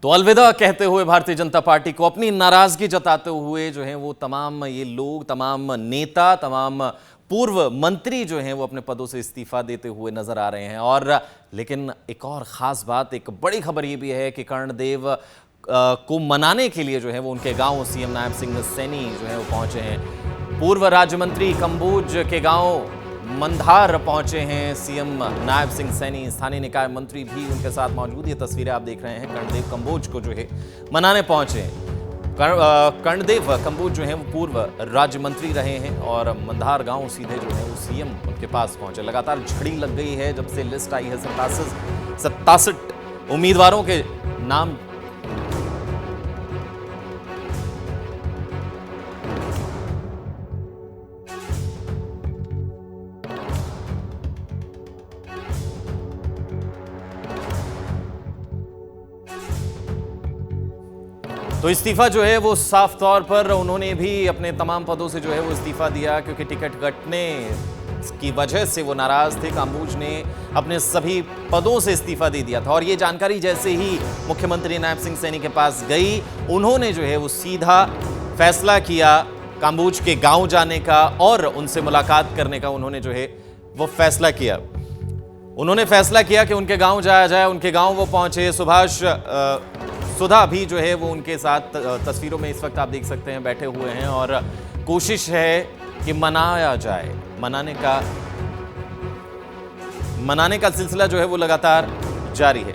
तो अलविदा कहते हुए भारतीय जनता पार्टी को, अपनी नाराजगी जताते हुए जो है वो तमाम ये लोग, तमाम नेता, तमाम पूर्व मंत्री जो हैं वो अपने पदों से इस्तीफा देते हुए नजर आ रहे हैं। और लेकिन एक और खास बात, एक बड़ी खबर ये भी है कि कर्णदेव को मनाने के लिए जो है वो उनके गांव सीएम नायब सिंह सैनी जो है वो पहुंचे हैं। पूर्व राज्य मंत्री कंबोज के गांव मंधार पहुंचे हैं सीएम नायब सिंह सैनी। स्थानीय निकाय मंत्री भी उनके साथ मौजूद। ये तस्वीरें आप देख रहे हैं, कर्णदेव कंबोज को जो है मनाने पहुंचे हैं। कर्णदेव कंबोज जो है वो पूर्व राज्य मंत्री रहे हैं और मंधार गांव सीधे जो है वो सीएम उनके पास पहुंचे। लगातार झड़ी लग गई है जब से लिस्ट आई है। 67 उम्मीदवारों के नाम तो इस्तीफा जो है वो साफ तौर पर उन्होंने भी अपने तमाम पदों से जो है वो इस्तीफा दिया, क्योंकि टिकट कटने की वजह से वो नाराज थे। कंबोज ने अपने सभी पदों से इस्तीफा दे दिया था और ये जानकारी जैसे ही मुख्यमंत्री नायब सिंह सैनी के पास गई, उन्होंने जो है वो सीधा फैसला किया कंबोज के गांव जाने का और उनसे मुलाकात करने का। उन्होंने जो है वो फैसला किया। उन्होंने फैसला किया कि उनके गांव जाया जाए। उनके गांव वो पहुंचे। सुधा भी जो है वो उनके साथ तस्वीरों में इस वक्त आप देख सकते हैं बैठे हुए हैं और कोशिश है कि मनाया जाए। मनाने का सिलसिला जो है वो लगातार जारी है।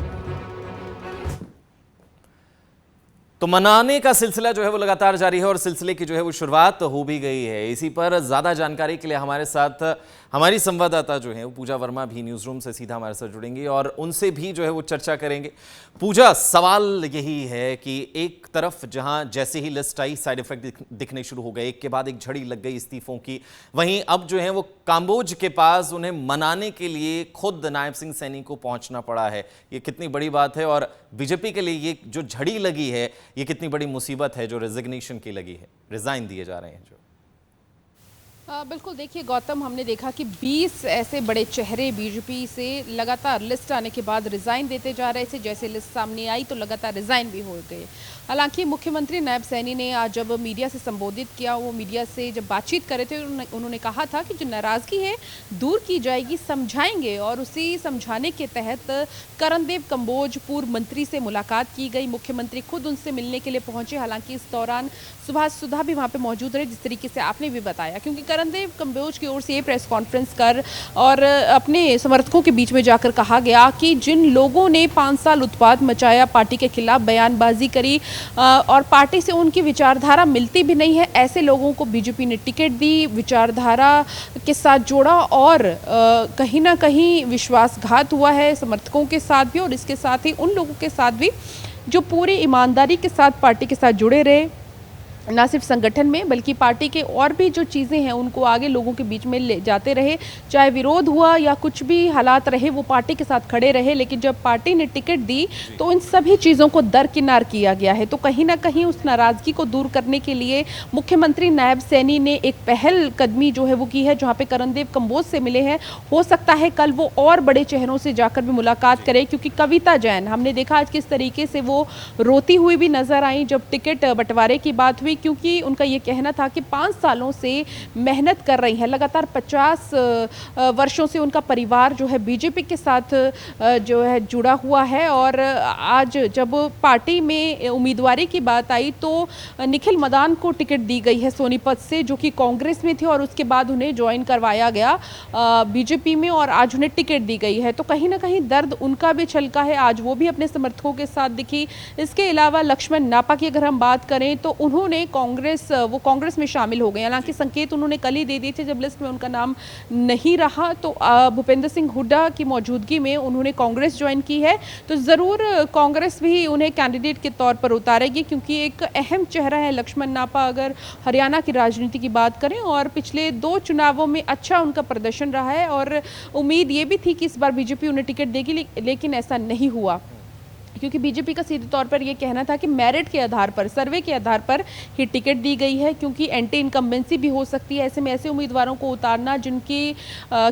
तो मनाने का सिलसिला जो है वो लगातार जारी है और सिलसिले की जो है वो शुरुआत हो भी गई है। इसी पर ज्यादा जानकारी के लिए हमारे साथ हमारी संवाददाता जो है वो पूजा वर्मा भी न्यूज रूम से सीधा हमारे साथ जुड़ेंगी और उनसे भी जो है वो चर्चा करेंगे। पूजा, सवाल यही है कि एक तरफ जहां जैसे ही लिस्ट आई साइड इफेक्ट दिखने शुरू हो गए, एक के बाद एक झड़ी लग गई इस्तीफों की, वहीं अब जो है वो कंबोज के पास उन्हें मनाने के लिए खुद नायब सिंह सैनी को पहुंचना पड़ा है। ये कितनी बड़ी बात है और बीजेपी के लिए ये जो झड़ी लगी है ये कितनी बड़ी मुसीबत है जो रेजिग्नेशन की लगी है, रिजाइन दिए जा रहे हैं जो। बिल्कुल, देखिए गौतम, हमने देखा कि 20 ऐसे बड़े चेहरे बीजेपी से लगातार लिस्ट आने के बाद रिज़ाइन देते जा रहे थे। जैसे लिस्ट सामने आई तो लगातार रिज़ाइन भी हो गए। हालांकि मुख्यमंत्री नायब सैनी ने आज जब मीडिया से संबोधित किया, वो मीडिया से जब बातचीत कर रहे थे, उन्होंने कहा था कि जो नाराज़गी है दूर की जाएगी, समझाएंगे। और उसी समझाने के तहत कर्णदेव कंबोज पूर्व मंत्री से मुलाकात की गई। मुख्यमंत्री खुद उनसे मिलने के लिए पहुंचे। हालांकि इस दौरान सुधा भी वहाँ पर मौजूद रहे, जिस तरीके से आपने भी बताया, क्योंकि कर्णदेव कंबोज की ओर से ये प्रेस कॉन्फ्रेंस कर और अपने समर्थकों के बीच में जाकर कहा गया कि जिन लोगों ने 5 साल उत्पात मचाया, पार्टी के खिलाफ बयानबाजी करी और पार्टी से उनकी विचारधारा मिलती भी नहीं है, ऐसे लोगों को बीजेपी ने टिकट दी, विचारधारा के साथ जोड़ा और कहीं ना कहीं विश्वासघात हुआ है समर्थकों के साथ भी और इसके साथ ही उन लोगों के साथ भी जो पूरी ईमानदारी के साथ पार्टी के साथ जुड़े रहे, ना सिर्फ संगठन में बल्कि पार्टी के और भी जो चीज़ें हैं उनको आगे लोगों के बीच में ले जाते रहे। चाहे विरोध हुआ या कुछ भी हालात रहे, वो पार्टी के साथ खड़े रहे। लेकिन जब पार्टी ने टिकट दी तो इन सभी चीज़ों को दरकिनार किया गया है। तो कहीं ना कहीं उस नाराज़गी को दूर करने के लिए मुख्यमंत्री नायब सैनी ने एक पहल कदमी जो है वो की है, जहाँ पे कर्णदेव कंबोज से मिले हैं। हो सकता है कल वो और बड़े चेहरों से जाकर भी मुलाकात करें, क्योंकि कविता जैन, हमने देखा आज किस तरीके से वो रोती हुई भी नजर आई जब टिकट बंटवारे की बात हुई, क्योंकि उनका ये कहना था कि 5 सालों से मेहनत कर रही है। लगातार 50 वर्षों से उनका परिवार जो है बीजेपी के साथ जो है जुड़ा हुआ है। और आज जब पार्टी में उम्मीदवारी की बात आई तो निखिल मदान को टिकट दी गई है सोनीपत से, जो कि कांग्रेस में थे और उसके बाद उन्हें ज्वाइन करवाया गया बीजेपी में और आज उन्हें टिकट दी गई है। तो कहीं ना कहीं दर्द उनका भी छलका है। आज वो भी अपने समर्थकों के साथ दिखी। इसके अलावा लक्ष्मण नापा की अगर हम बात करें तो उन्होंने कांग्रेस में शामिल हो गए। हालांकि संकेत उन्होंने कल ही दे दिए थे जब लिस्ट में उनका नाम नहीं रहा, तो भूपेंद्र सिंह हुड्डा की मौजूदगी में उन्होंने कांग्रेस ज्वाइन की है। तो ज़रूर कांग्रेस भी उन्हें कैंडिडेट के तौर पर उतारेगी, क्योंकि एक अहम चेहरा है लक्ष्मण नापा अगर हरियाणा की राजनीति की बात करें। और पिछले 2 चुनावों में अच्छा उनका प्रदर्शन रहा है और उम्मीद ये भी थी कि इस बार बीजेपी उन्हें टिकट देगी, लेकिन ऐसा नहीं हुआ, क्योंकि बीजेपी का सीधे तौर पर यह कहना था कि मेरिट के आधार पर, सर्वे के आधार पर ही टिकट दी गई है, क्योंकि एंटी इनकम्बेंसी भी हो सकती है। ऐसे में ऐसे उम्मीदवारों को उतारना जिनके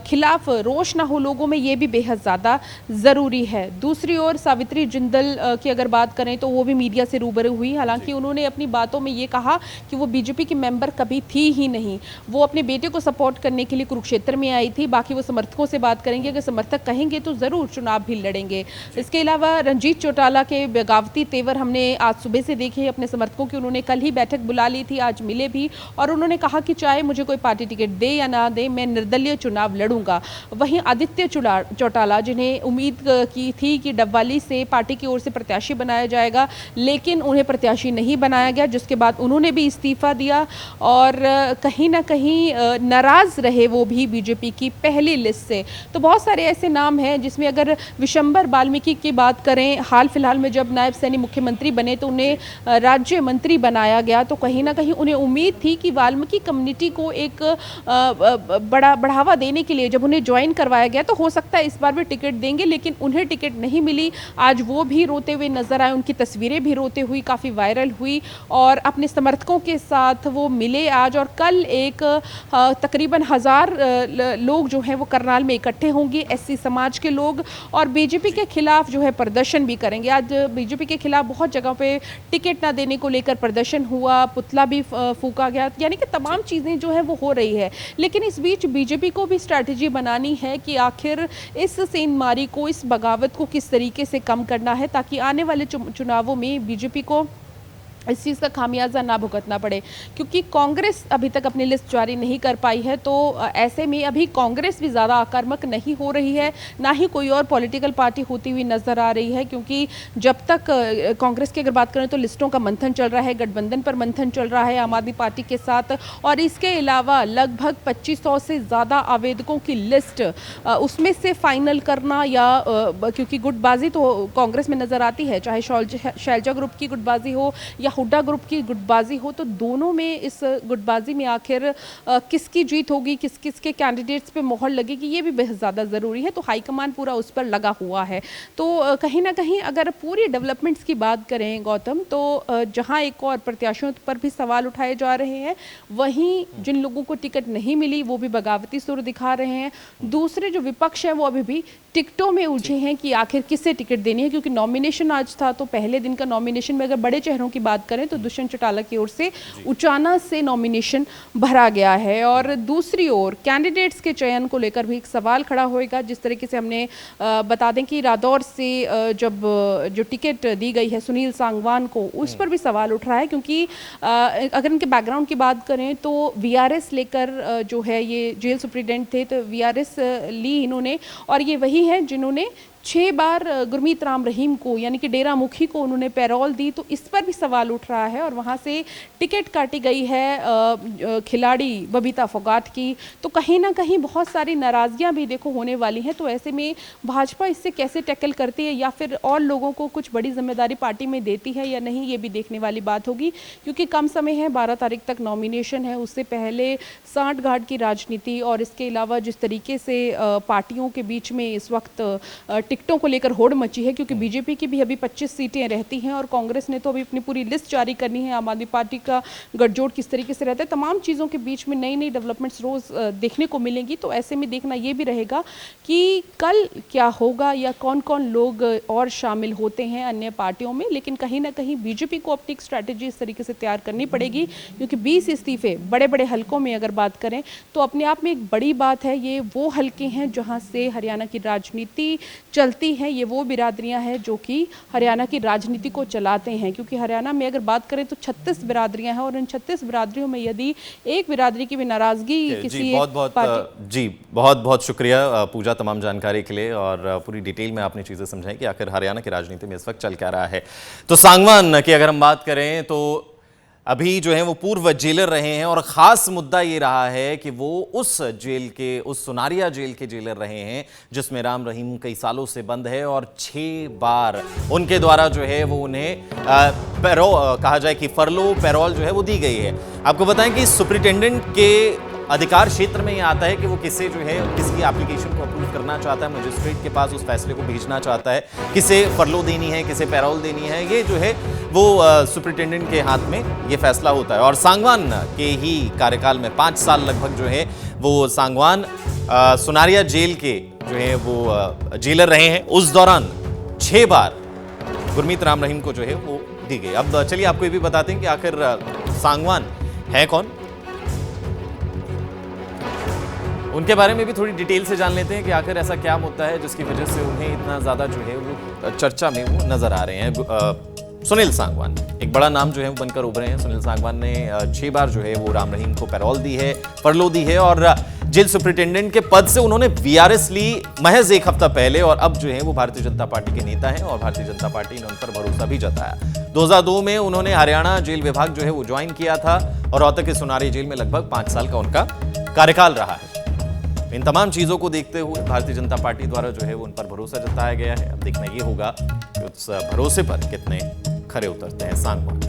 खिलाफ रोष ना हो लोगों में, ये भी बेहद ज़्यादा ज़रूरी है। दूसरी ओर सावित्री जिंदल की अगर बात करें तो वो भी मीडिया से रूबरू हुई। हालांकि उन्होंने अपनी बातों में ये कहा कि वो बीजेपी की मेंबर कभी थी ही नहीं, वो अपने बेटे को सपोर्ट करने के लिए कुरुक्षेत्र में आई थी। बाकी वो समर्थकों से बात करेंगे, अगर समर्थक कहेंगे तो ज़रूर चुनाव भी लड़ेंगे। इसके अलावा रंजीत चौटाला के बगावती तेवर हमने आज सुबह से देखे अपने समर्थकों की। उन्होंने कल ही बैठक बुला ली थी, आज मिले भी, और उन्होंने कहा कि चाहे मुझे कोई पार्टी टिकट दे या ना दे, मैं निर्दलीय चुनाव लड़ूंगा। वहीं आदित्य चौटाला, जिन्हें उम्मीद की थी कि डबवाली से पार्टी की ओर से प्रत्याशी बनाया जाएगा, लेकिन उन्हें प्रत्याशी नहीं बनाया गया, जिसके बाद उन्होंने भी इस्तीफा दिया और कहीं ना कहीं नाराज रहे वो भी बीजेपी की पहली लिस्ट से। तो बहुत सारे ऐसे नाम हैं जिसमें अगर विशंबर वाल्मीकि की बात करें, हाल फिलहाल में जब नायब सैनी मुख्यमंत्री बने तो उन्हें राज्य मंत्री बनाया गया, तो कहीं ना कहीं उन्हें उम्मीद थी कि वाल्मीकि कम्युनिटी को एक बड़ा बढ़ावा देने के लिए जब उन्हें ज्वाइन करवाया गया तो हो सकता है इस बार भी टिकट देंगे, लेकिन उन्हें टिकट नहीं मिली। आज वो भी रोते हुए नजर आए, उनकी तस्वीरें भी रोते हुई काफ़ी वायरल हुई और अपने समर्थकों के साथ वो मिले आज। और कल एक तकरीबन 1000 लोग जो हैं वो करनाल में इकट्ठे होंगे, एससी समाज के लोग, और बीजेपी के खिलाफ जो है प्रदर्शन भी करेंगे। आज बीजेपी के खिलाफ बहुत जगह पे टिकट ना देने को लेकर प्रदर्शन हुआ, पुतला भी फूका गया, यानी कि तमाम चीज़ें जो है वो हो रही है। लेकिन इस बीच बीजेपी को भी स्ट्रैटेजी बनानी है कि आखिर इस सेंधमारी को, इस बगावत को किस तरीके से कम करना है, ताकि आने वाले चुनावों में बीजेपी को इस चीज़ का खामियाजा ना भुगतना पड़े। क्योंकि कांग्रेस अभी तक अपनी लिस्ट जारी नहीं कर पाई है, तो ऐसे में अभी कांग्रेस भी ज़्यादा आक्रामक नहीं हो रही है, ना ही कोई और पॉलिटिकल पार्टी होती हुई नज़र आ रही है। क्योंकि जब तक कांग्रेस की अगर बात करें तो लिस्टों का मंथन चल रहा है, गठबंधन पर मंथन चल रहा है आम आदमी पार्टी के साथ, और इसके अलावा लगभग 2500 से ज़्यादा आवेदकों की लिस्ट, उसमें से फाइनल करना, या क्योंकि गुटबाजी तो कांग्रेस में नज़र आती है, चाहे शैलजा ग्रुप की गुटबाजी हो या हुड्डा ग्रुप की गुटबाजी हो, तो दोनों में इस गुटबाजी में आखिर किसकी जीत होगी, किस किस के कैंडिडेट्स पे मोहर लगेगी, ये भी बेहद ज़्यादा ज़रूरी है। तो हाईकमान पूरा उस पर लगा हुआ है। तो कहीं ना कहीं अगर पूरी डेवलपमेंट्स की बात करें गौतम, तो जहां एक और प्रत्याशियों पर भी सवाल उठाए जा रहे हैं, वहीं जिन लोगों को टिकट नहीं मिली वो भी बगावती सुर दिखा रहे हैं। दूसरे जो विपक्ष है वो अभी भी टिकटों में उलझे हैं कि आखिर किससे टिकट देनी है, क्योंकि नॉमिनेशन आज था, तो पहले दिन का नॉमिनेशन में अगर बड़े चेहरों की बात करें तो दुष्यंत चौटाला की ओर से उचाना से नॉमिनेशन भरा गया है। और दूसरी ओर कैंडिडेट्स के चयन को लेकर भी एक सवाल खड़ा होएगा। जिस तरीके से हमने बता दें कि रादौर से जब जो टिकट दी गई है सुनील सांगवान को, उस पर भी सवाल उठ रहा है, क्योंकि अगर इनके बैकग्राउंड की बात करें तो वीआरएस लेकर जो है ये जेल सुप्रिटेंडेंट थे, तो वीआरएस ली इन्होंने, और ये वही है जिन्होंने 6 बार गुरमीत राम रहीम को, यानी कि डेरा मुखी को उन्होंने पैरोल दी। तो इस पर भी सवाल उठ रहा है, और वहाँ से टिकट काटी गई है खिलाड़ी बबीता फोगाट की। तो कहीं ना कहीं बहुत सारी नाराज़गियाँ भी देखो होने वाली हैं। तो ऐसे में भाजपा इससे कैसे टैकल करती है, या फिर और लोगों को कुछ बड़ी जिम्मेदारी पार्टी में देती है या नहीं, ये भी देखने वाली बात होगी। क्योंकि कम समय है, 12 तारीख तक नॉमिनेशन है, उससे पहले सांठ गांठ की राजनीति, और इसके अलावा जिस तरीके से पार्टियों के बीच में इस वक्त टिकटों को लेकर होड़ मची है, क्योंकि बीजेपी की भी अभी 25 सीटें रहती हैं और कांग्रेस ने तो अभी अपनी पूरी लिस्ट जारी करनी है। आम आदमी पार्टी का गठजोड़ किस तरीके से रहता है, तमाम चीज़ों के बीच में नई नई डेवलपमेंट्स रोज़ देखने को मिलेंगी। तो ऐसे में देखना ये भी रहेगा कि कल क्या होगा, या कौन कौन लोग और शामिल होते हैं अन्य पार्टियों में। लेकिन कहीं ना कहीं बीजेपी को अपनी एक स्ट्रैटेजी इस तरीके से तैयार करनी पड़ेगी, क्योंकि 20 इस्तीफे बड़े बड़े हलकों में अगर बात करें तो अपने आप में एक बड़ी बात है। ये वो हलके हैं जहाँ से हरियाणा की राजनीति चलती हैं, ये वो बिरादरियां हैं जो कि हरियाणा की राजनीति को चलाते हैं। क्योंकि हरियाणा में अगर बात करें तो 36 बिरादरियां हैं, और इन 36 बिरादरियों में यदि एक बिरादरी की भी नाराजगी किसी बहुत बहुत शुक्रिया पूजा तमाम जानकारी के लिए, और पूरी डिटेल में आपने चीज़ें समझाई कि आखिर हरियाणा की राजनीति में इस वक्त चल क्या रहा है। तो सांगवान की अगर हम बात करें तो अभी जो है वो पूर्व जेलर रहे हैं, और ख़ास मुद्दा ये रहा है कि वो उस जेल के, उस सुनारिया जेल के जेलर रहे हैं जिसमें राम रहीम कई सालों से बंद है, और 6 बार उनके द्वारा जो है वो उन्हें कहा जाए कि फरलो पैरोल जो है वो दी गई है। आपको बताएं कि सुप्रिटेंडेंट के अधिकार क्षेत्र में ये आता है कि वो किसे जो है किसकी एप्लीकेशन को अप्रूव करना चाहता है, मजिस्ट्रेट के पास उस फैसले को भेजना चाहता है, किसे फरलो देनी है, किसे पैरोल देनी है, ये जो है वो सुपरिटेंडेंट के हाथ में ये फैसला होता है। और सांगवान के ही कार्यकाल में 5 साल लगभग जो है वो सांगवान सुनारिया जेल के जो है वो जेलर रहे हैं। उस दौरान 6 बार गुरमीत राम रहीम को जो है वो दी गई। अब चलिए आपको ये भी बताते हैं कि आखिर सांगवान है कौन, उनके बारे में भी थोड़ी डिटेल से जान लेते हैं कि आखिर ऐसा क्या मुद्दा है जिसकी वजह से उन्हें इतना ज्यादा जो है वो चर्चा में वो नजर आ रहे हैं। सुनील सांगवान एक बड़ा नाम जो है वो बनकर उभरे हैं। सुनील सांगवान ने 6 बार जो है वो राम रहीम को पैरोल दी है, फरलो दी है और जेल सुपरिटेंडेंट के पद से उन्होंने वीआरएस ली महज 1 हफ्ता पहले और अब जो है वो भारतीय जनता पार्टी के नेता हैं और भारतीय जनता पार्टी ने उन पर भरोसा भी जताया। 2002 में उन्होंने हरियाणा जेल विभाग जो है वो ज्वाइन किया था और रोहतक के सुनारी जेल में लगभग 5 साल का उनका कार्यकाल रहा है। इन तमाम चीजों को देखते हुए भारतीय जनता पार्टी द्वारा जो है वो उन पर भरोसा जताया गया है। अब देखना ये होगा कि उस भरोसे पर कितने खरे उतरते हैं सांगवान।